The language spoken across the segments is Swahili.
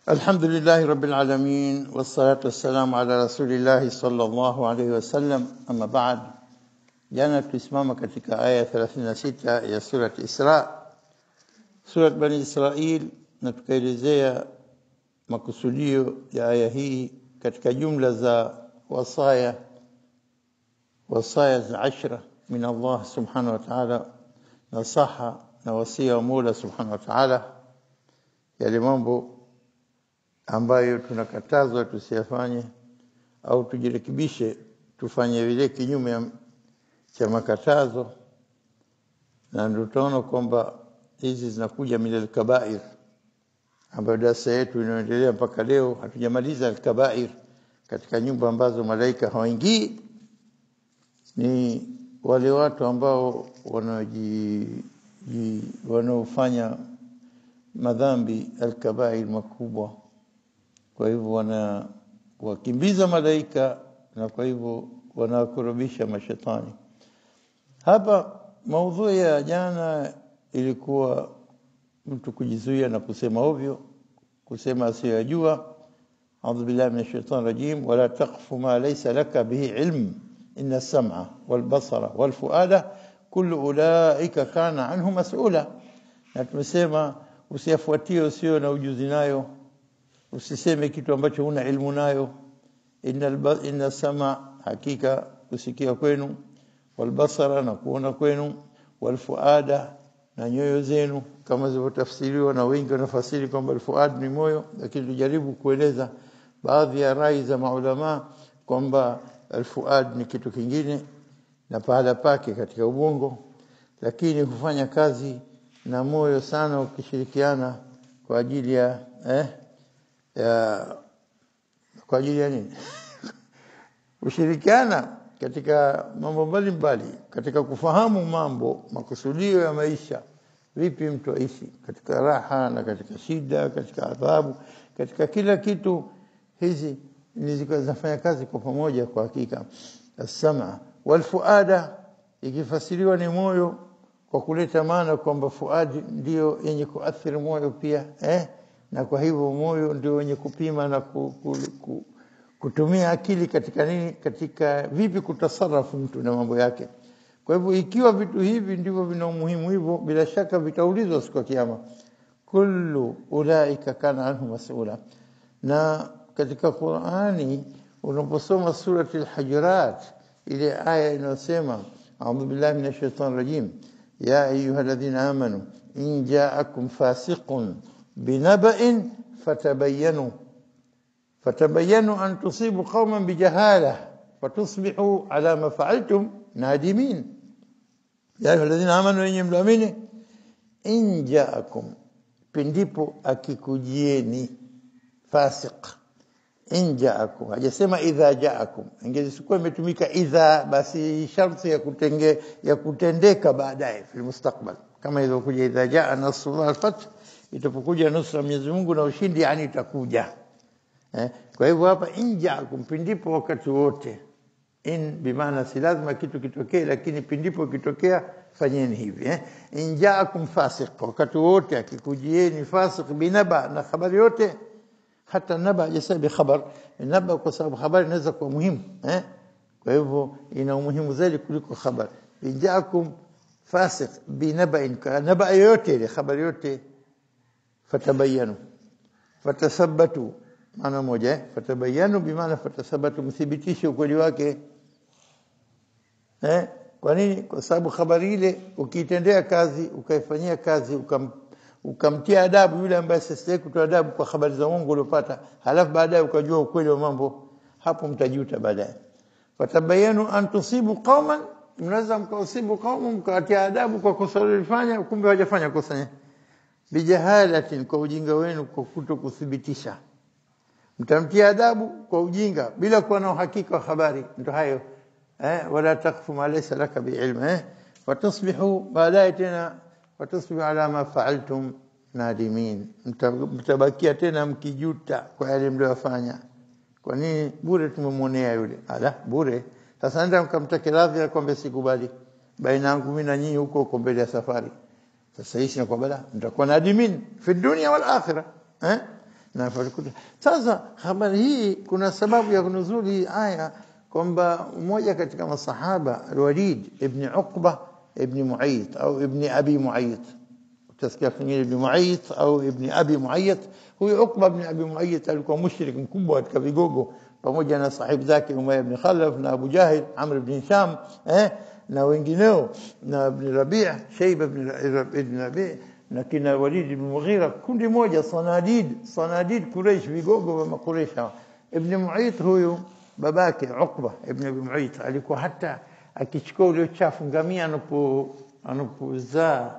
الحمد لله رب العالمين والصلاة والسلام على رسول الله صلى الله عليه وسلم. أما بعد, jana tulisimama katika aya 36 ya sura Isra, sura Bani Israil, na tukaelezea makusudio ya aya hii katika jumla za wasaya za 10 min Allah subhanahu wa ta'ala, nasaha na wasia wa Mola subhanahu wa ta'ala, yale mambo ambayo tunakatazwa tusiyafanye au tujirekebishe tufanye vile kinyume cha makatazo. Na ndio tunaona kwamba hizi zinakuja min al-kaba'ir, ambayo darasa yetu inaendelea mpaka leo. Hatujamaliza al-kaba'ir katika nyumba ambazo malaika hawaingii. Ni wale watu ambao wanaofanya madhambi al-kaba'ir makubwa, kwa hivyo wakimbiza malaika, na kwa hivyo wanakurubisha mashetani. Hapa maudhui ya jana ilikuwa mtu kujizuia na kusema ovyo, kusema asiyojua. A'udhu billahi minash shaitani rajim. Wala taqfu ma laysa laka bihi ilm, inna as-sam'a wal basara wal fuada kullu ulaika kana anhu mas'ula. Na tumesema usiyafuatie usio na ujuzi nayo, usiseme kitu ambacho huna ilmu nayo. Inna sama, hakika kusikia kwenu, wal basara, na kuona kwenu, wal fuada, na nyoyo zenu, kama zilivyotafsiriwa na wengi wanafasiri kwamba al fuad ni moyo, lakini tujaribu kueleza baadhi ya rai za maulama kwamba al fuad ni kitu kingine na pahala pake katika ubongo, lakini hufanya kazi na moyo sana ukishirikiana kwa ajili ya kwa ajili ya nini? Ushirikiana katika mambo mbalimbali, katika kufahamu mambo, makusudio ya maisha, vipi mtu aishi katika raha na katika shida, katika adhabu, katika kila kitu. Hizi ni zinafanya kazi kwa pamoja. Kwa hakika as-sam'a wal fuada ikifasiriwa ni moyo, kwa kuleta maana kwamba fuadi ndio yenye kuathiri moyo pia, na kwa hivyo moyo ndio wenye kupima na kutumia akili katika nini, katika vipi kutasarrafu mtu na mambo yake. Kwa hivyo ikiwa vitu hivi ndivyo vina umuhimu hivyo, bila shaka vitaulizwa siku ya kiyama. Kullu ulaika kana anhu mas'ula. Na katika Qur'ani unaposoma surati al-Hujurat, ile aya inayosema a'udhu billahi minash shaitani rajim, ya ayyuhalladhina amanu in ja'akum fasiqun binaba'in fatabayyanu an tusibu qauman bijahalah fatusbihu ala ma fa'altum nadimin. Ya ayyuhalladhina amanu, yenye mlaamini, in ja'akum, pindipo akikujieni fasiq. In ja'akum, hajasema idha ja'akum. Ingezikuwa imetumika idha, basi sharti ya kutendeka baadaye fil mustakbal, kama ilivyokuja idha ja'a nasrullah al-fath, itapokuja nusra Mwenyezi Mungu na ushindi, yani itakuja. Kwa hivyo hapa in ja'akum, pindipo wakati wote. In bimaana si lazima kitu kitokee, lakini pindipo kitokea fanyeni hivi. In ja'akum fasiq, wakati wote akikujieni fasiq binaba, na habari yote. Hata naba jasabi khabar, naba kwa sababu habari inaweza kuwa muhimu, kwa hivyo ina umuhimu zaidi kuliko khabar. In ja'akum fasiq binaba'in, naba yote ile habari yote. Fatabayyanu, fatathabbatu, maana moja. Fatabayyanu bimaana fatathabbatu, mthibitishe ukweli wake. Kwa nini? Kwa sababu habari ile ukiitendea kazi, ukaifanyia kazi, ukamtia adabu yule ambaye sasa kutoa adabu kwa habari za uongo uliopata, halafu baadaye ukajua ukweli wa mambo, hapo mtajuta baadaye. Fatabayanu an tusibu qauman, mnaweza mkausibu qauman mkatia adabu kwa kosa lilifanya, kumbe hawajafanya kosa, bijahalatin, kwa ujinga wenu, kwa kutokuthibitisha. Mtamtia adabu kwa ujinga bila kuwa na uhakika wa habari. Ndio hayo, wala taqfu ma laysa laka bi'ilm, watusbihu baadaye tena, watusbihu ala ma fa'altum nadimin, mtabakia tena mkijuta kwa yale mliyofanya. Kwa nini? Bure tumemwonea yule. Bure. Sasa ndio mkamtake radhi akwambia sikubali, baina yangu mimi na nyinyi huko mbele ya safari. Sasa hishi na kwa bala mtakuwa nadimin fi dunya wal akhirah. na falikuta. Sasa habari hii kuna sababu ya kunuzuli hii aya kwamba mmoja katika masahaba Al-Walid ibn Uqba ibn Mu'ayth au ibn Abi Mu'ayth, utasikia pengine ibn Mu'ayth au ibn Abi Mu'ayth. Huyo Uqba ibn Abi Mu'ayth alikuwa mushrik mkubwa katika vigogo pamoja na sahibu zake Umayya ibn Khalaf na Abu Jahil, Amr ibn Hisham na wengineo, na ibn Rabi', Shayba ibn Rabi' na kina Walid ibn Mughira, kundi moja sanadid Quraysh, vigogo wa Quraysh. Ibn Mu'ayth huyo babake Uqba ibn Abi Mu'ayth alikuwa hata akichukua ule uchafu ngamia anapozaa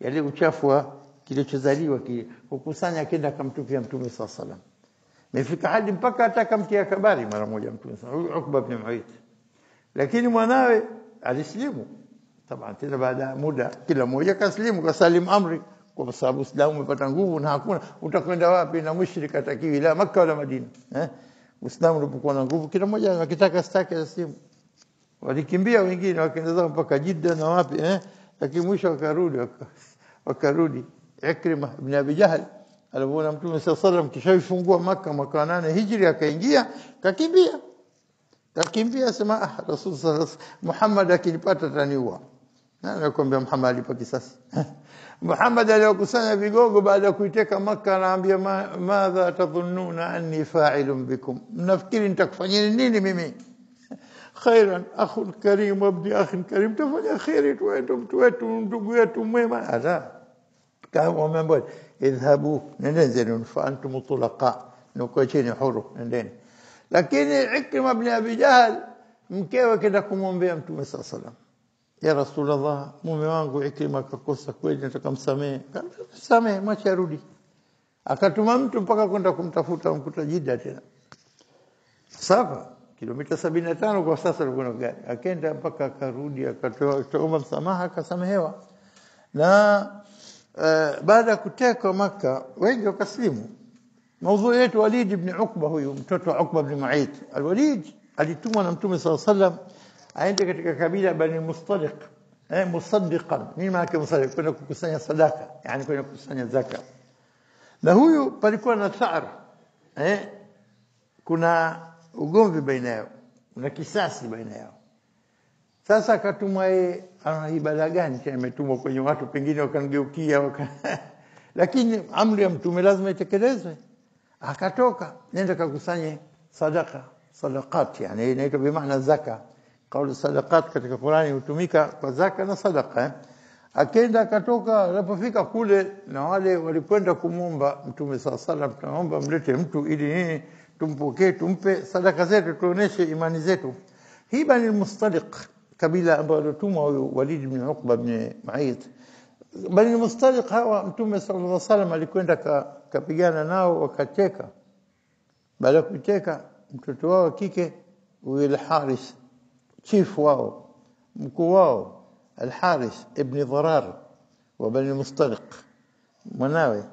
yale uchafu wa kilichozaliwa kile kukusanya kenda kumtupia Mtume sallallahu alaihi wasallam. Imefika hadi mpaka atakamtia kabari mara moja Mtume sallallahu alaihi wasallam, Uqba ibn Mu'ayth. Lakini mwanawe alislimu taban, tena baada ya muda kila mmoja kaslimu, kasalim amri, kwa sababu Uislamu umepata nguvu na hakuna utakwenda wapi na mushrik atakiwi la Makkah wala Madina. Uislamu ulipokuwa na nguvu kila mmoja akitaka staki aslimu. Walikimbia wengine wakaenda zao mpaka Jeddah na wapi lakini mwisho wakarudi. Ikrima ibn Abi Jahl alipoona Mtume sallallahu alaihi wasallam kishaifungua Makkah mwaka 8 Hijri, akaingia kakimbia sema Rasul Muhammad akinipata taniua. Na nakwambia Muhammad alipa kisasi. Muhammad aliyokusanya vigogo baada ya kuiteka Makkah, anaambia madha tadhunnuna anni fa'ilun bikum, mnafikiri nitakufanyeni nini mimi? Khairan akhun karim ibn akhin karim, tafanya khairi tu mtu wetu ndugu yetu mwema. Ala kama wameambia idhabu, nendeni fa antum tulaqa, nukocheni huru, nendeni. Lakini Ikrima ibn Abi Jahl mkewe kenda kumwombea Mtume sallallahu alaihi wasallam, ya Rasulullah, mume wangu Ikrima kakosa kweli, nataka msamehe. Msamehe, mwache arudi. Akatuma mtu mpaka kwenda kumtafuta, mkuta Jeddah tena. Safa kilomita 75 kwa sasa alikuwa na gari. Akaenda mpaka akarudi, akatoa msamaha, akasamehewa. Na baada ya kutekwa Makkah wengi wakaslimu. Mada yetu Walid ibn Uqba, huyu mtoto wa Uqba ibn Mu'ayth. Al-Walid alitumwa na Mtume sallallahu alaihi wasallam aende katika kabila Bani Mustaliq, musaddiqan. Nini maana musaddiq? Kwenda kukusanya sadaka, yani kwenda kukusanya zaka. Na huyu palikuwa na thar, kuna ugomvi baina yao, kuna kisasi baina yao. Sasa akatumwa ana ibada gani tena, imetumwa kwenye watu pengine wakamgeukia lakini amri ya Mtume lazima itekelezwe. Akatoka nenda kakusanye sadaqat, yani inaitwa bi maana zaka. Kauli sadaqat katika Qur'ani hutumika kwa zaka na sadaqa. Akaenda akatoka, alipofika kule na wale walikwenda kumomba Mtume sallallahu alaihi wasallam, tunaomba mlete mtu ili nini tumpokee, tumpe sadaka zetu, tuoneshe imani zetu. Hii Bani Mustaliq, kabila ambalo tumwa huyu Walid ibn Uqba ibn Mu'ayth. Bani Mustaliq hawa Mtume sallallahu alaihi wasallam alikwenda kapigana nao, wakateka. Baada ya kuteka mtoto wao kike huyu Al-Haris, chief wao, mkuu wao Al-Haris ibn Dharar wa Bani Mustaliq, mwanawe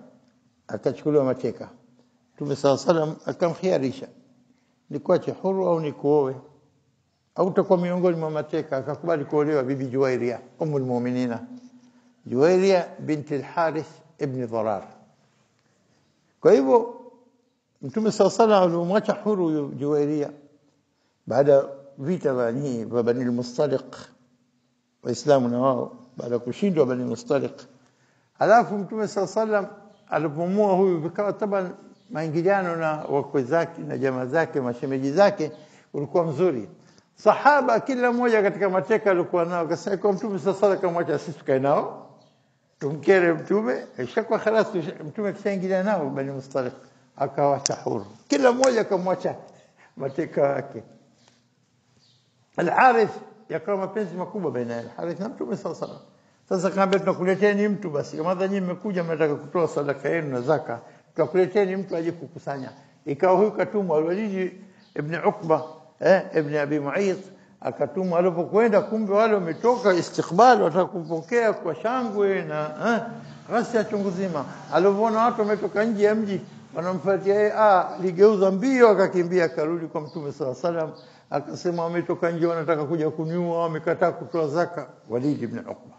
akachukuliwa mateka. Mtume sallallahu alaihi wasallam akamkhiarisha, nikuache huru au nikuoe au utakuwa miongoni mwa mateka. Akakubali kuolewa bibi Juwairia ummul mu'minina, Juwairia binti Al-Harith ibn Dharar. Kwa hivyo Mtume sallallahu alaihi wasallam alimwacha huru Juwairia baada vita vya Bani Mustaliq, Waislamu na wao baada kushindwa Bani Mustaliq. Alafu Mtume sallallahu alaihi wasallam alipomua huyu, vikawa taban maingiliano na wakwe zake na jamaa zake, mashemeji zake ulikuwa mzuri. Sahaba kila mmoja katika mateka alikuwa nao, akasema kwa Mtume sallallahu alaihi wasallam kamwacha sisi tukae nao tumkere Mtume, ishakuwa khalas. Mtume kishaingilia nao Bani Mustaliq, akawacha huru, kila mmoja akamwacha mateka wake. Al-Harith yakawa mapenzi makubwa baina Al-Harith na Mtume sallallahu alaihi wasallam. Sasa kaambia tunakuleteni mtu basi, kama nyinyi mmekuja mnataka kutoa sadaka yenu na zaka, tunakuleteni mtu aje kukusanya. Ikawa huyu katumwa Al-Walid ibn Uqba ibn Abi Mu'ayth, akatumwa. Alipokwenda kumbe wale wametoka istiqbal, watakumpokea kwa shangwe na ghasia chungu zima. Alipoona watu wametoka nje ya mji wanamfuatia yeye, aligeuza mbio akakimbia, akarudi kwa Mtume sallallahu alaihi wasallam, akasema wametoka nje wanataka kuja kuniua, wamekataa kutoa zaka. Walid ibn Uqba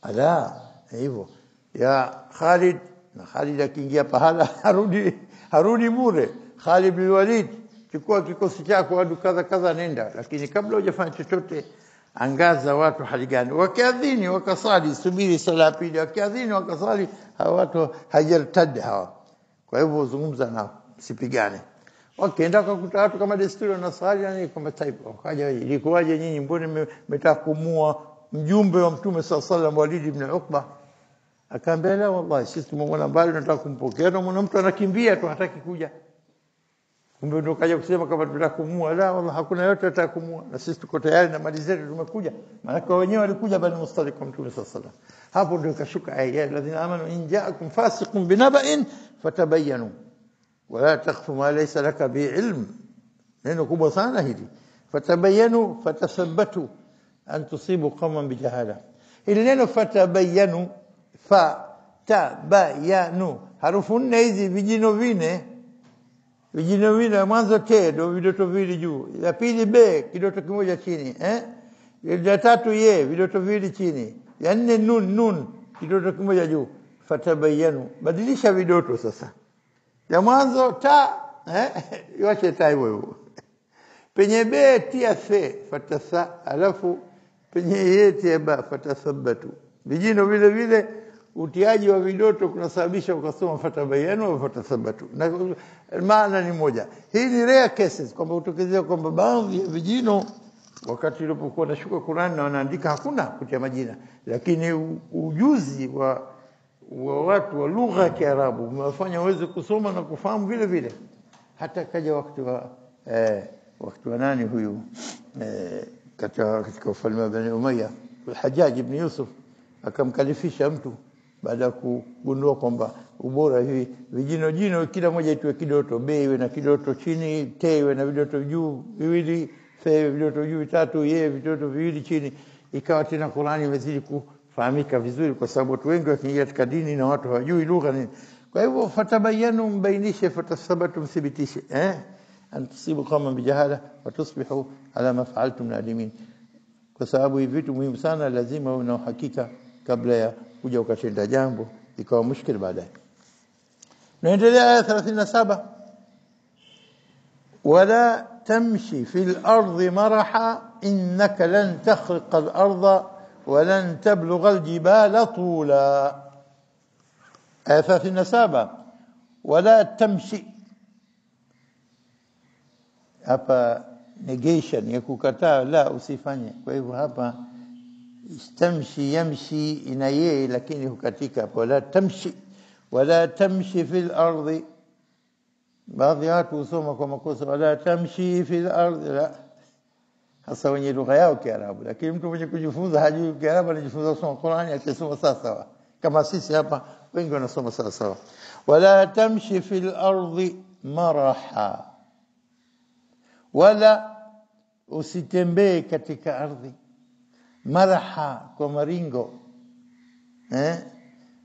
ala hivyo ya Khalid na Khalid akiingia pahala harudi bure. Khalid bin Walid, chukua kikosi chako watu kadha nenda, lakini kabla hujafanya chochote angaza watu hali gani. Wakiadhini wakasali, subiri sala pili, wakiadhini wakasali, hawa watu hajartad hawa. Kwa hivyo zungumza nao, sipigane. Wakaenda kukuta watu kama desturi na swali yani kama type. Wakaja, ilikuwaje nyinyi mbona mmetaka kumua mjumbe wa Mtume sallallahu alaihi wasallam Walid ibn Uqba? Akaambia la wallahi sisi tumemwona mbali tunataka kumpokea na mwana mtu anakimbia tu hataki kuja. Kumbe ndio kaja kusema kama tunataka kumua. La wallahi hakuna yote ataka kumua na sisi tuko tayari na mali zetu tumekuja. Maana wenyewe walikuja bali Mustaliq kwa Mtume sallallahu alaihi wasallam. Hapo ndio kashuka aya alladhina amanu in ja'akum fasiqun binaba'in fatabayyanu wala taqfu ma laysa laka bi ilm. Neno kubwa sana hili. Fatabayyanu fatathabbatu an tusibu qawman bijahala. Hili neno fatabayyanu fatabayanu harufu nne hizi vijino vine mwanzo te ndio vidoto vili juu, ya pili be kidoto kimoja chini, ya tatu ye vidoto vili chini, ya nne nun kidoto kimoja juu. Fatabayanu, badilisha vidoto sasa. Ya mwanzo ta yoache ta hivyo. Penye be tia se fatasa, alafu penye ye tia ba fatasabatu. Vijino vile vile utiaji wa vidoto kunasababisha ukasoma fatabayanu au fatasabatu. Na maana ni moja. Hii ni rare cases kwamba utokezea kwamba baadhi ya vijino wakati ilipokuwa nashuka Qur'an na wanaandika hakuna kutia majina, lakini ujuzi wa watu wa lugha ya Kiarabu umewafanya waweze kusoma na kufahamu vile vile. Hata kaja wakati wa nani huyu katika ufalme wa Bani Umayya, Al-Hajjaj ibn Yusuf akamkalifisha mtu baada ya kugundua kwamba ubora hivi vijino kila moja itwe kidoto, be iwe na kidoto chini, te iwe na vidoto juu viwili, fe vidoto juu vitatu, ye vidoto viwili chini. Ikawa tena Qur'ani imezidi kufahamika vizuri kwa sababu watu wengi wakiingia katika dini na watu hawajui lugha nini. Kwa hivyo fatabayanu, mbainishe, fatasabatu, mthibitishe an tusibu kama bijahala wa tusbihu ala ma fa'altum nadimin. Kwa sababu hivi vitu muhimu sana lazima uwe na uhakika kabla ya kuja ukatenda jambo ikawa mushkil baadaye. Naendelea aya 37. Wala tamshi fil ardi maraha innaka lan takhriqa al arda wa lan tablugha al jibala tula. Aya 37. Wala tamshi, hapa negation ya kukataa, la usifanye. Kwa hivyo hapa istamshi yamshi ina yeye lakini hukatika hapo. Wala tamshi fil ardi. Baadhi ya watu husoma kwa makosa wala tamshi fil ardi, la hasa wenye lugha yao Kiarabu, lakini mtu mwenye kujifunza hajui Kiarabu anajifunza kusoma Qur'ani akisoma sawa kama sisi hapa wengi wanasoma sawa. Wala tamshi fil ardi maraha, wala usitembee katika ardhi. Maraha kwa maringo,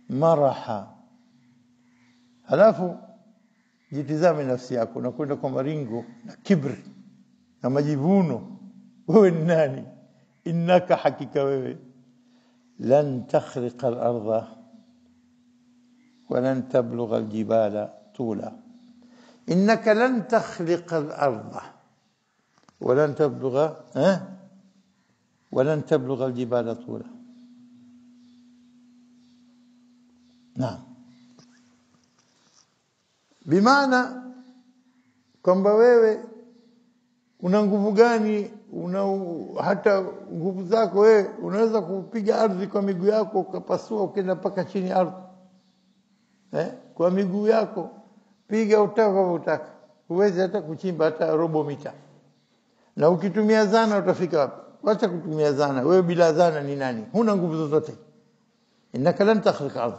maraha. Halafu jitizame nafsi yako, unakwenda kwa maringo na kibri na majivuno. Wewe ni nani? Innaka, hakika wewe, lan takhriqa al-ardha wa lan tablugha al-jibala tula. Innaka lan takhriqa al-ardha wa lan tablugha ولن تبلغ الجبال طولا. نعم. Bimaana kwamba wewe una nguvu gani, hata nguvu zako wewe unaweza kupiga ardhi kwa miguu yako ukapasua ukaenda mpaka chini ardhi. Kwa miguu yako piga utaka. Huwezi hata kuchimba hata robo mita. Na ukitumia zana utafika wapi? Wacha kutumia zana. Wewe bila zana ni nani? Huna nguvu zozote. Innaka lan takhriqa ardh.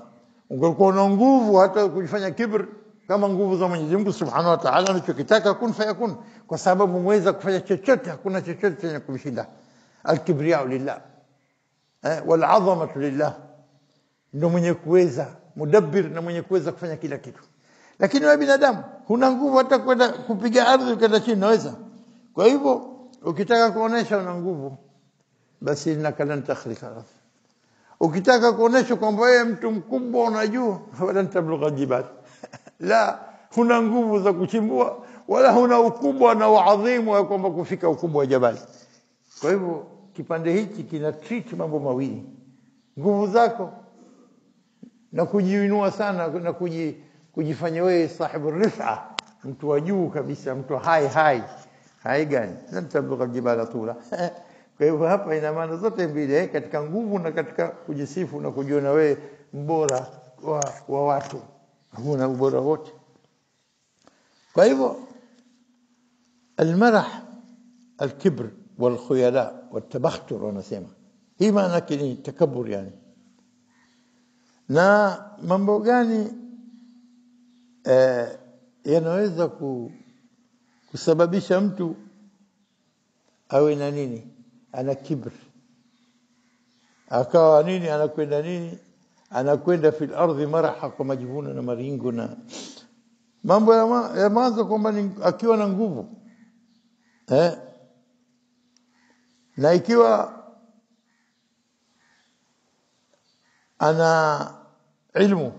Ungekuwa na nguvu hata kujifanya kibr kama nguvu za Mwenyezi Mungu Subhanahu wa Ta'ala, anachokitaka kun fayakun, kwa sababu mweza kufanya chochote, hakuna chochote chenye kumshinda. Al-kibriya'u lillah wal 'azamatu lillah. Ndio mwenye kuweza, mudabbir na mwenye kuweza kufanya kila kitu. Lakini wewe binadamu huna nguvu hata kwenda kupiga ardhi ukaenda chini, unaweza. Kwa hivyo ukitaka kuonesha una nguvu, basi innaka lan takhriqa ardh. ukitaka kuonesha kwamba wewe mtu mkubwa unajua, wala tablugha jibal, la huna nguvu za kuchimbua wala huna ukubwa na uadhimu wa kwamba kufika ukubwa wa jabali. Kwa hivyo kipande hiki kina treat mambo mawili, nguvu zako na kujiinua sana na kujifanya wewe sahibu rif'a, mtu wa juu kabisa, mtu hai gani, lan tablugha jibala tula. Kwa hivyo hapa ina maana zote mbili, katika nguvu na katika kujisifu na kujiona wewe mbora wa watu, huna ubora wote. Kwa hivyo almarah alkibr walkhuyala watabakhtur wanasema hii maana yake ni takabur yani. Na mambo gani yanaweza kusababisha mtu awe na nini, ana kibr, akawa nini, anakwenda nini, anakwenda fil ardhi maraha, kwa majivuno na maringo. Na mambo ya mwanzo kwamba akiwa na nguvu na ikiwa ana ilmu,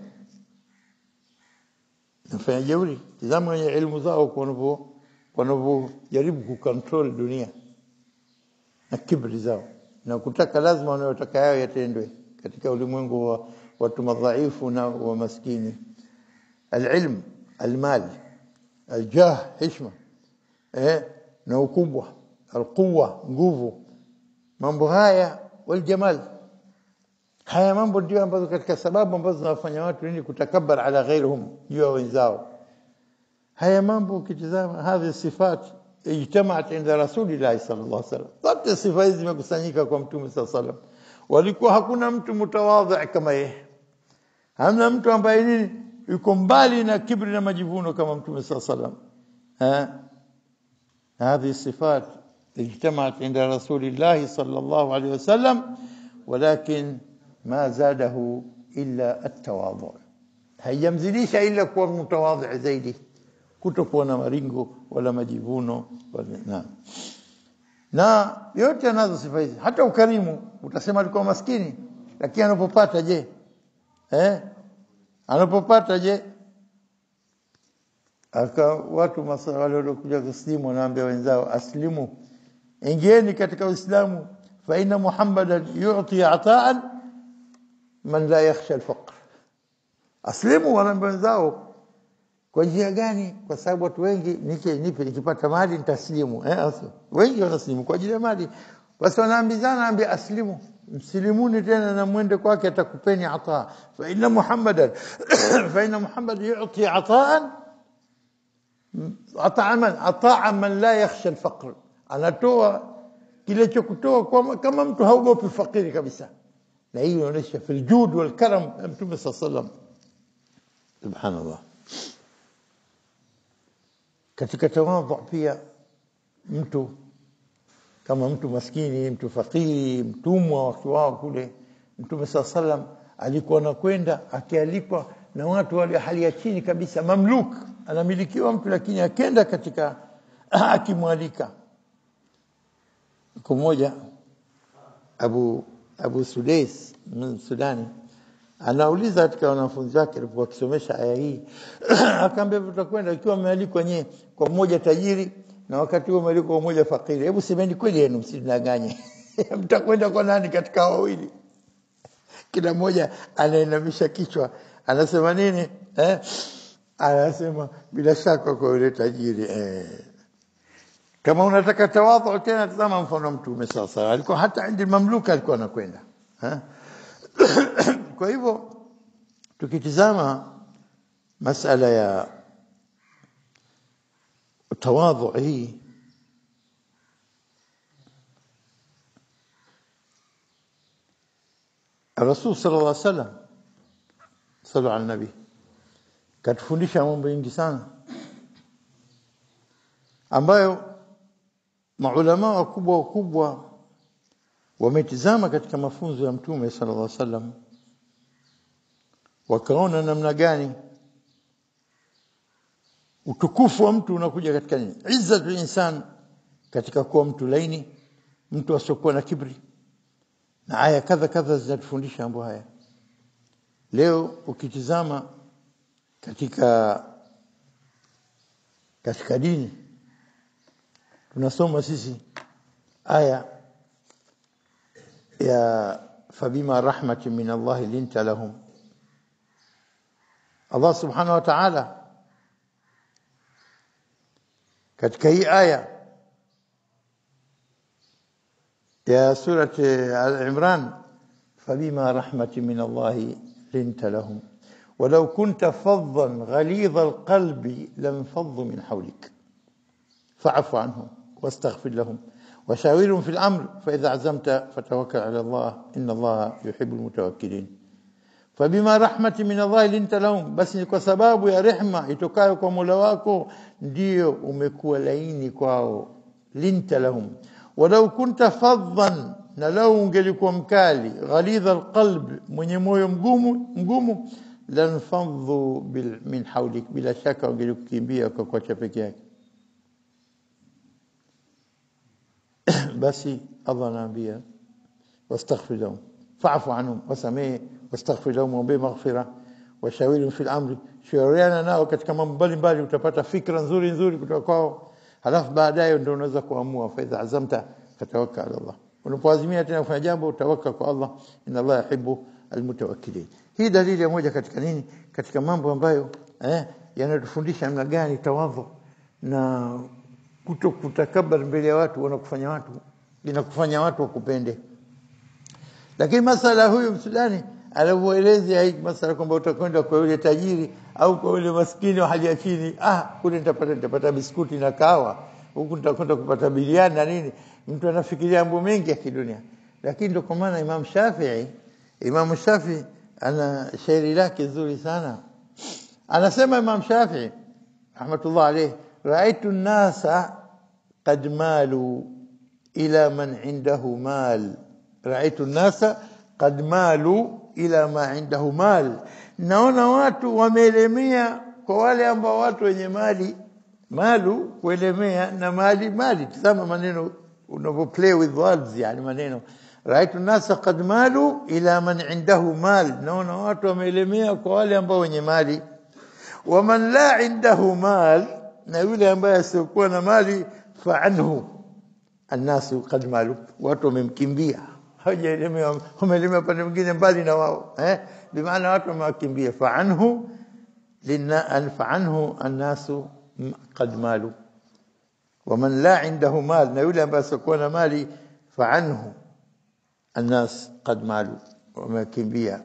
nafanya jeuri. Tazama wenye ilmu zao wanavojaribu kucontrol dunia na kibri zao na kutaka lazima wanayotaka yao yatendwe katika ulimwengu wa watu madhaifu na wa maskini. Alilm, almal, aljah, heshima, na ukubwa, alquwa, nguvu, mambo haya waljamal, haya mambo ndio ambazo katika sababu ambazo zinawafanya watu nini, kutakabbar ala ghairihum, juu ya wenzao. Haya mambo ukitazama, hizi sifat ijtamaat inda Rasulillah sallallahu alaihi wasallam, zote sifa hizi zimekusanyika kwa Mtume sallallahu alaihi wasallam. Walikuwa hakuna mtu mutawadhi kama yeye, hamna mtu ambaye nini yuko mbali na kibri na majivuno kama Mtume sallallahu alaihi wasallam. هذه الصفات اجتمعت عند رسول الله صلى الله عليه وسلم، ولكن ما زاده إلا التواضع. هيمزليش إلا كون متواضع زيدي، kutokuwa na maringo wala majivuno wala na yote anazo sifa hizi. Hata ukarimu, utasema alikuwa maskini, lakini anapopata je, anapopata je, aka watu masala wale waliokuja kuslimu wanaambia wenzao, aslimu, ingieni katika Uislamu, fa inna Muhammadan yu'ti ata'an man la yakhsha al-faqr. Aslimu, wanaambia wenzao. Kwa njia gani? Kwa sababu watu wengi nikipata mali nitaslimu. Wengi wanaslimu kwa ajili ya mali. Basi wanaambizana, ambia aslimu, mslimuni tena na mwende kwake, atakupeni ataa. Fa inna Muhammadan yu'ti ata'an ataa man la yakhsha al-faqr. Anatoa kile cha kutoa kama mtu haogopi fakiri kabisa. Na hiyo inaonyesha fil jud wal karam Mtume sallallahu alaihi wasallam. Subhanallah. Katika tawadhu pia, mtu kama mtu maskini, mtu fakiri, mtumwa watu wao kule, Mtume sallallahu alaihi wasallam alikuwa anakwenda akialikwa na watu wale hali ya chini kabisa, mamluk, anamilikiwa mtu, lakini akenda katika akimwalika. Mmoja Abu Sudais Sudani anauliza katika wanafunzi wake alipokuwa akisomesha aya hii, akaambia tutakwenda ikiwa mmealikwa nyewe kwa mmoja tajiri na wakati huo mmealikwa kwa mmoja fakiri, hebu semeni kweli yenu, msidanganye. Mtakwenda kwa nani katika hao wawili? Kila mmoja anainamisha kichwa, anasema nini? Anasema bila shaka kwa yule tajiri. Kama unataka tawadhu tena, tazama mfano Mtume sasa, alikuwa hata ndi mamluka alikuwa anakwenda. Kwa hivyo tukitizama masala ya tawadhu hii, Rasul sallallahu alaihi wasallam sallallahu ala nabi katufundisha mambo mengi sana ambayo maulama wakubwa wametizama katika mafunzo ya Mtume sallallahu alaihi wasallam, wakaona namna gani utukufu wa mtu unakuja katika nini, izzatul insan, katika kuwa mtu laini, mtu asiokuwa na kibri, na aya kadha kadha zinatufundisha mambo haya. Leo ukitizama katika dini tunasoma sisi aya ya fabima rahmatin min Allah linta lahum. Allah subhanahu wa ta'ala katika hii aya يا سورة العمران فبما رحمة من الله لنت لهم ولو كنت فظا غليظ القلب لانفضوا من حولك فاعف عنهم واستغفر لهم وشاورهم في الأمر فإذا عزمت فتوكل على الله إن الله يحب المتوكلين. فبما رحمة من الله لنت لهم, basi ni kwa sababu ya rehema itokayo kwa Mola wako ndio umekuwa laini kwao. linta lahum walau kunta faddan, na lau ungelikuwa mkali, ghalidha alqalb, mwenye moyo mgumu, lanfadhu min hawlik, bila shaka ungelikukimbia kwa kuacha peke yake. basi Allah anaambia wastaghfir lahum fa'fu anhum wasamee wastaghfir lahum wa bi maghfira washawirhum fil amri, shauriana nao katika mambo mbalimbali, utapata fikra nzuri kutoka kwao. Halafu baadaye ndio unaweza kuamua, fa idha azamta fatawakkal ala Allah, unapoazimia tena kufanya jambo utawakkal kwa Allah, inna Allah yuhibbu almutawakkilin. Hii dalili ya moja katika nini, katika mambo ambayo yanatufundisha namna gani tawadhu na kutokutakabbar mbele ya watu inakufanya watu wakupende. Lakini masala huyu msudani anapoelezea hii masala kwamba utakwenda kwa yule tajiri au kwa yule maskini wa hali ya chini, kule nitapata biskuti na kawa, huku nitakwenda kupata biliani na nini, mtu anafikiria mambo mengi ya kidunia. Lakini ndio kwa maana Imam Shafi'i ana shairi lake zuri sana. Anasema Imam Shafi'i rahmatullah alayhi, ra'aytu an-nasa qad malu ila man 'indahu mal. Ra'aytu an-nasa qad malu ila ma 'indahu mal, naona watu wameelemea kwa wale ambao watu wenye mali. Malu kuelemea na mali. Tazama maneno unavyo play with words, yani maneno. Ra'aytu an-nasa qad malu ila man 'indahu mal, naona watu wameelemea kwa wale ambao wenye mali. Wa man la 'indahu mal, na yule ambaye asiokuwa na mali, fa anhu an-nasu qad malu, watu wamemkimbia. Hajaelemea, wameelemea pande mwingine mbali na wao, bimaana watu wamekimbia. Fa anhu an-nasu qad malu wa man la 'indahu mal, na yule ambaye asiokuwa na mali, fa anhu an-nas qad malu, wamekimbia.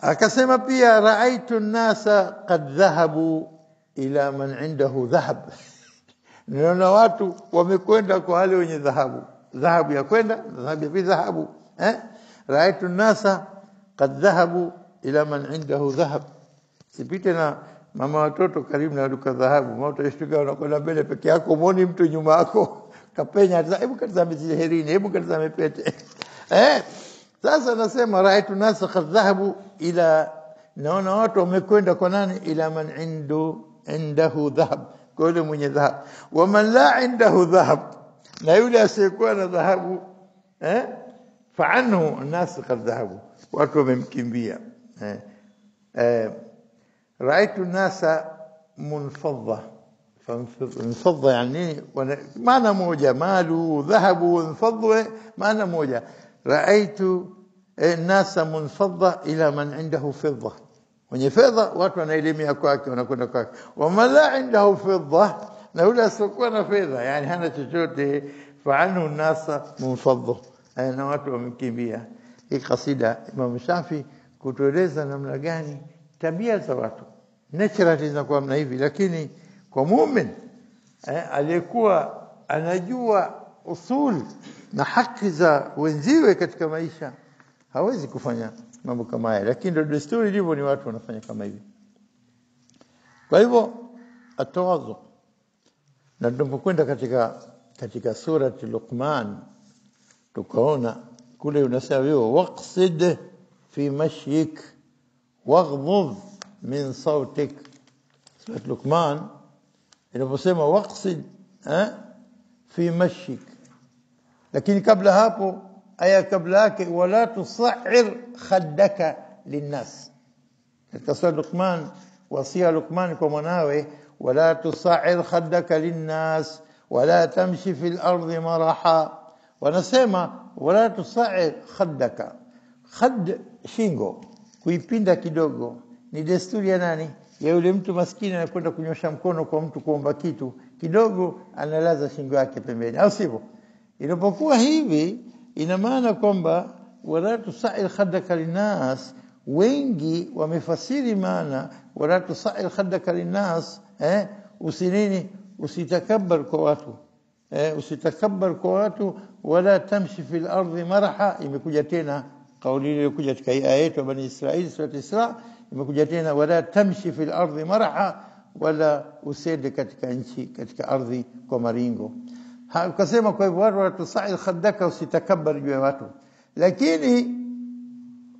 Akasema pia ra'aytu an-nasa qad dhahabu ila man 'indahu dhahab, naona watu wamekwenda kwa wale wenye dhahabu ya kwenda, dhahabu ya dhahabu. Ra'aytu an-nasa qad dhahabu ila man 'indahu dhahab. Sipite na mama watoto karibu na duka dhahabu, mama utashtuka unakwenda mbele peke yako, muone mtu nyuma yako kapenya, hebu katazame zile herini, hebu katazame pete. Sasa nasema ra'aytu nasa qad dhahabu ila, naona watu wamekwenda kwa nani, ila man indahu dhahab, kwa yule mwenye dhahabu. Wa man la indahu dhahab, na yule asiyekuwa na dhahabu, fa anhu an-nas qad dhahabu, watu wamemkimbia. Ra'aytu nasa munfadha. فانفض يعني معنى موجة، ماله ذهب وانفض معنى موجة. رأيت الناس منفضة إلى من عنده فضة، wenye fedha watu wanaelimia kwake, wanakwenda kwake. Wama la indahu fidda, na yule asiokuwa na fedha, yani hana chochote, fa anhu nasa munfadha, na watu wamkimbia. Hii kasida Imam Shafi kutueleza namna gani tabia za watu naturally zinakuwa namna hivi, lakini kwa muumini aliyekuwa anajua usul na haki za wenziwe katika maisha hawezi kufanya mambo kama haya, lakini ndio desturi ilivyo, ni watu wanafanya kama hivi. Kwa hivyo atawadhu, na tunapokwenda katika surati Luqman tukaona kule unasema waqsid fi mashyik waghdhud min sautik. Surati Luqman inaposema waqsid fi mashyik, lakini kabla hapo aya kabla yake wala tusahhir khaddaka linnas. Katika sura Luqman, wasia Luqman kwa mwanawe, wala tusahhir khaddaka linnas wala tamshi fil ardi maraha. Wanasema wala tusahhir khaddaka. Khadd shingo, kuipinda kidogo, ni desturi ya nani? Ya yule mtu maskini anakwenda kunyosha mkono kwa mtu kuomba kitu, kidogo analaza shingo yake pembeni, au sivyo? Inapokuwa hivi ina maana kwamba wala tusahhir khaddaka linnas, wengi wamefasiri maana wala tusahhir khaddaka linnas, usinini, usitakabbar kwa watu, usitakabbar kwa watu, wala tamshi fil ardi maraha. Imekuja tena kauli ile ilikuja katika aya yetu ya Bani Israili sura Isra, imekuja tena wala tamshi fil ardi maraha, wala usiende katika nchi, katika ardhi kwa maringo. Ukasema kwa hivyo wala tusahhir khaddaka, usitakabbar juu ya watu. Lakini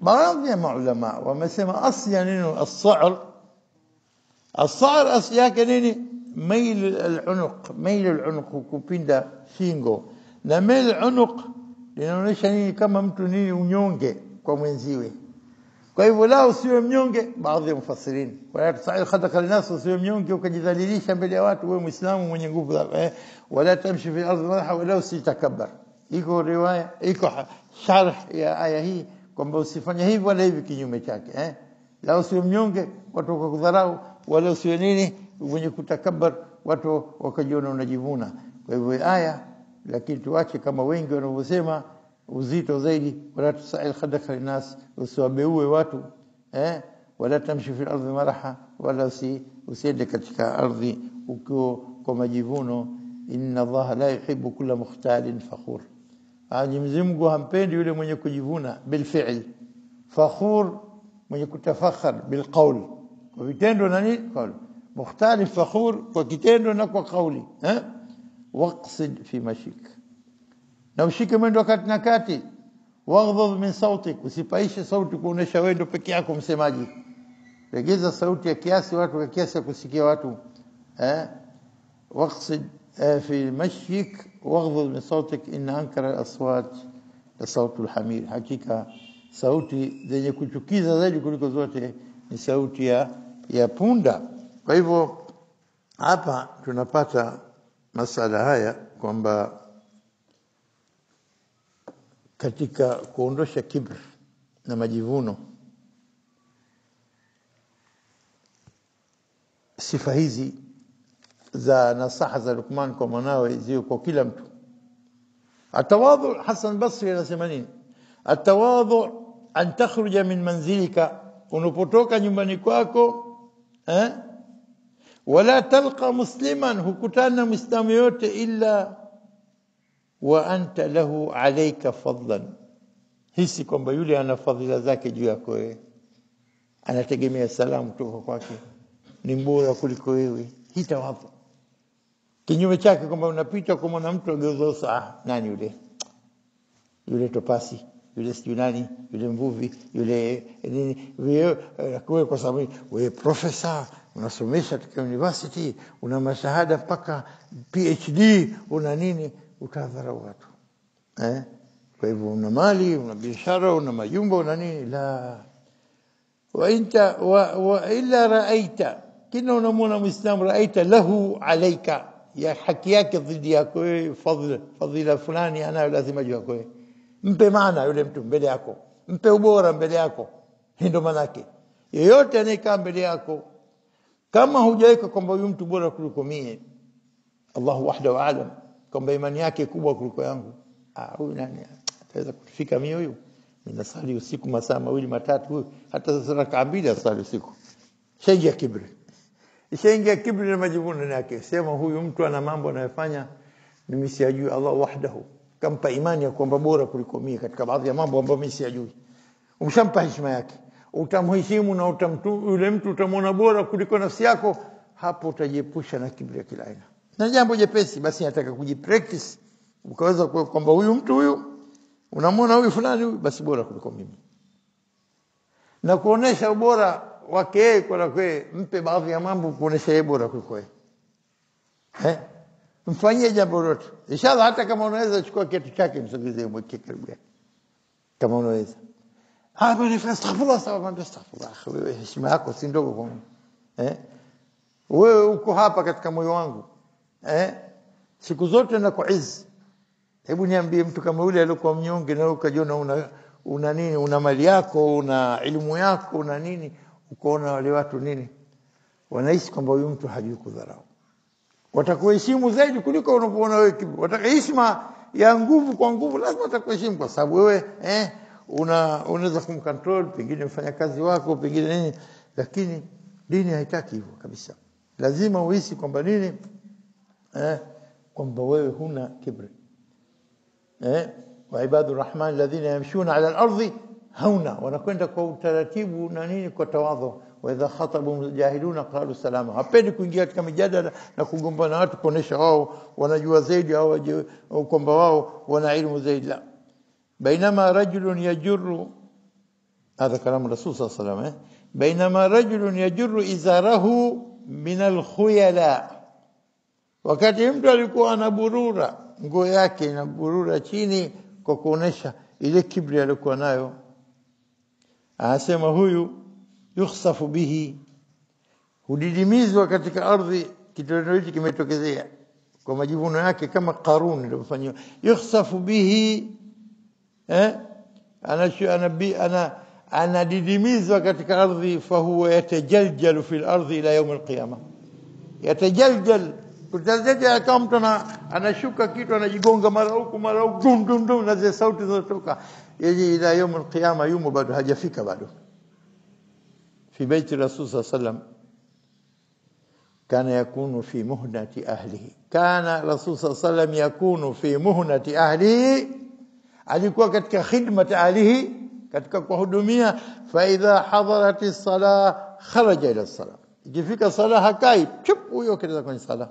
baadhi ya maulama wamesema asli ya neno as-sa'r, as-sa'r asli yake nini? Mail al-unuq, mail al-unuq, kupinda shingo. Na mail al-unuq linaonyesha nini? Kama mtu nini, unyonge kwa mwenziwe. Kwa hivyo la usiwe mnyonge, baadhi ya mufassirin wala tusahhir khaddaka linnas, usiwe mnyonge ukajidhalilisha mbele ya watu, wewe Muislamu mwenye nguvu, wala tamshi fil ardi maraha, wala usitakabbar. Iko riwaya, iko sharh ya aya hii kwamba usifanye hivi wala hivi, kinyume chake. La usiwe mnyonge watu wakakudharau, wala usiwe nini, mwenye kutakabbar watu wakajiona unajivuna. Kwa hivyo aya, lakini tuache kama wengi wanavyosema uzito zaidi, wala tusahhir khaddaka linnas, usiwabeue watu, wala tamshi fil ardi maraha, wala usiende katika ardhi ukiwa kwa majivuno. Inna Allaha la yuhibbu kulla mukhtalin fakhur. Mwenyezi Mungu hampendi yule mwenye kujivuna bil fi'l, fakhur mwenye kutafakhar bil qawl, kwa vitendo na nini, qawl. Mukhtalin fakhur kwa kitendo na kwa kauli. Waqsid fi mashik, na ushike mwendo wakati na kati. Waghdhad min sautik, usipaishe sauti kuonesha wewe ndio peke yako msemaji. Regeza sauti ya kiasi, watu kwa kiasi kusikia watu. Waqsid fi mashik waghdhad min sautik, inna ankara al-aswat la sautu al-hamir. Hakika sauti zenye kuchukiza zaidi kuliko zote ni sauti ya punda. Kwa hivyo hapa tunapata masala haya kwamba katika kuondosha kibr na majivuno, sifa hizi za nasaha za Luqman kwa mwanawe zio kwa kila mtu. Atawadhu, Hasan Basri anasema nini? Atawadhu an takhruja min manzilika, unapotoka nyumbani kwako, wala talqa musliman, hukutana muislamu yote illa wa anta lahu alayka fadlan, hisi kwamba yule ana fadhila zake juu yako wewe, anategemea salamu kutoka kwake, ni mbora kuliko wewe. Hii tawadhu. Kinyume chake kwamba unapita kwa mwanamtu ageuza nani yule topasi, yule sijui nani, yule mvuvi, yule nini, wewe kwa sababu wewe profesa unasomesha katika university, una mashahada mpaka PhD, una nini, utadharau watu. Kwa hivyo una mali, una biashara, una majumba, una nini, la. Wa anta wa illa ra'aita, kina unamwona muislamu, ra'aita lahu alayka, ya haki yake dhidi yako wewe, fadhila fulani anayo lazima juu yako wewe. Mpe maana yule mtu mbele yako, mpe ubora mbele yako. Hii ndo maana yake. Yeyote anayekaa mbele yako, kama hujaweka kwamba huyu mtu bora kuliko mimi, Allahu wahdahu a'lam, kwamba imani yake kubwa kuliko yangu, huyu nani ataweza kufika mimi huyu? Mimi nasali usiku masaa 2 matatu, huyu hata raka 2 asali usiku. Shaingia kibri, shaingia kibri na majivuno yake. Sema huyu mtu ana mambo anayofanya mimi siyajui. Allah wahdahu kampa imani ya kwamba bora kuliko mimi katika baadhi ya mambo ambayo mimi siyajui. Umshampa heshima yake, utamheshimu na yule mtu utamwona bora kuliko nafsi yako, hapo utajiepusha na kibri ya kila aina. Na jambo jepesi basi, nataka kujipractice, ukaweza kwamba huyu mtu huyu unamwona huyu fulani huyu basi bora kuliko mimi, na kuonesha ubora wake yeye kwa kwake. Mpe baadhi ya mambo kuonesha yeye bora kuliko wewe, mfanyie jambo lolote inshallah. Hata kama unaweza chukua kitu chake msogezee, mweke karibu yake, kama unaweza. Bwana astaghfirullah, sawa, astaghfirullah. Wewe heshima yako si ndogo kwa Mungu. Wewe uko hapa katika moyo wangu. Siku zote na kuizi. Hebu niambie mtu kama yule alikuwa mnyonge na ukajiona una nini, una mali yako, una elimu yako, una nini, ukoona wale watu nini? Wanaishi kwamba huyu mtu hajui kudharau. Watakuheshimu zaidi kuliko unapoona wewe kiburi. Watakaheshima ya nguvu kwa nguvu, lazima watakuheshimu kwa sababu wewe unaweza kumcontrol, pengine mfanyakazi wako, pengine nini, lakini dini haitaki hivyo kabisa. Lazima uishi kwamba nini? Kwamba wewe huna kiburi. Wa ibadur rahman alladhina yamshuna ala al-ardi hauna, wanakwenda kwa utaratibu na nini, kwa tawadhu. Wa idha khatabu jahiluna qalu salama. Hapendi kuingia katika mijadala na kugombana na watu kuonesha wao wanajua zaidi au kwamba wao wana ilmu zaidi. La, bainama rajulun yajurru, hadha kalamu rasul sallallahu alayhi wasallam, bainama rajulun yajurru izarahu min al-khuyala, wakati mtu alikuwa anaburura nguo yake inaburura chini kwa kuonesha ile kibri alikuwa nayo, anasema huyu yukhsafu bihi, hudidimizwa katika ardhi. Kitendo hiki kimetokezea kwa majivuno yake, kama Qarun alifanywa yukhsafu bihi, anadidimizwa katika ardhi. Fahuwa yatajaljalu fil ardhi ila yawm alqiyama, yatajaljal kutazaja kama mtu anashuka kitu, anajigonga mara huku mara huku, dum dum dum, na zile sauti zinatoka, yaji ila yawm alqiyama, yumo bado hajafika bado. في بيت الرسول صلى الله عليه وسلم كان يكون في مهنة أهله. كان الرسول صلى الله عليه وسلم يكون في مهنة أهله, alikuwa katika khidmat ahlihi, katika kuhudumia. Fa idha hadarati salah kharaja ila salah, ikifika sala hakai chup, huyo kaenda kwenye sala.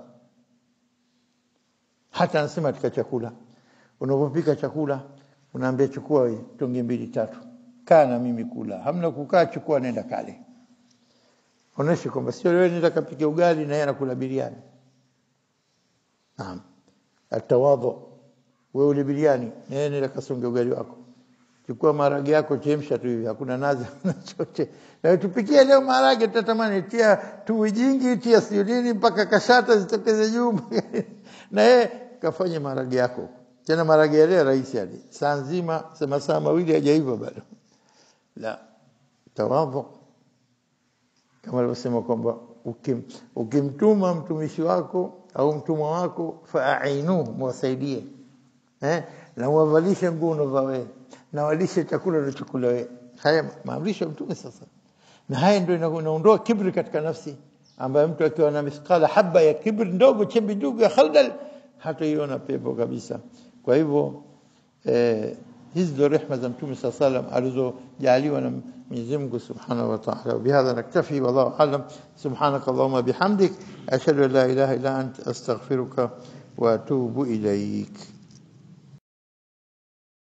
Hata anasema katika chakula, unapopika chakula unaambia chukua wewe tonge 2-3, kaa na mimi kula, hamna kukaa chukua nenda kale. Onesha kwamba sio wewe nenda kapike ugali na yeye anakula biriani. Naam, atawadhu. Wewe ule biriani, yeye nenda kasonge ugali wako. Chukua maharage yako, chemsha tu hivi, hakuna nazi na chochote. Na tupikie leo maharage, tutatamani tia tu wijingi, tia siulini mpaka kashata zitokeze juu. Na yeye kafanye maharage yako. Tena maharage yale rahisi hadi saa nzima, sema saa mawili hajaiva bado. La, tawadhu. Kama alivyosema kwamba ukimtuma mtumishi wako au mtumwa wako, fa'ainuhu, mwasaidie, na wavalishe nguo unavawe, na walishe chakula unachokula wewe. Haya maamrisho mtume sasa, na haya ndio inaondoa kibri katika nafsi, ambaye mtu akiwa na mithqala haba ya kibri, ndogo, chembe ndogo ya khardal, hata iona pepo kabisa. Kwa hivyo hizi ndio rehema za mtume sallallahu alayhi wasallam alizojaliwa na Mwenyezi Mungu Subhanahu wa Ta'ala. Bihadha naktafi, wallahu a'lam. Subhanakallahumma bihamdik, ashhadu an la ilaha illa anta, astaghfiruka wa atubu ilaik.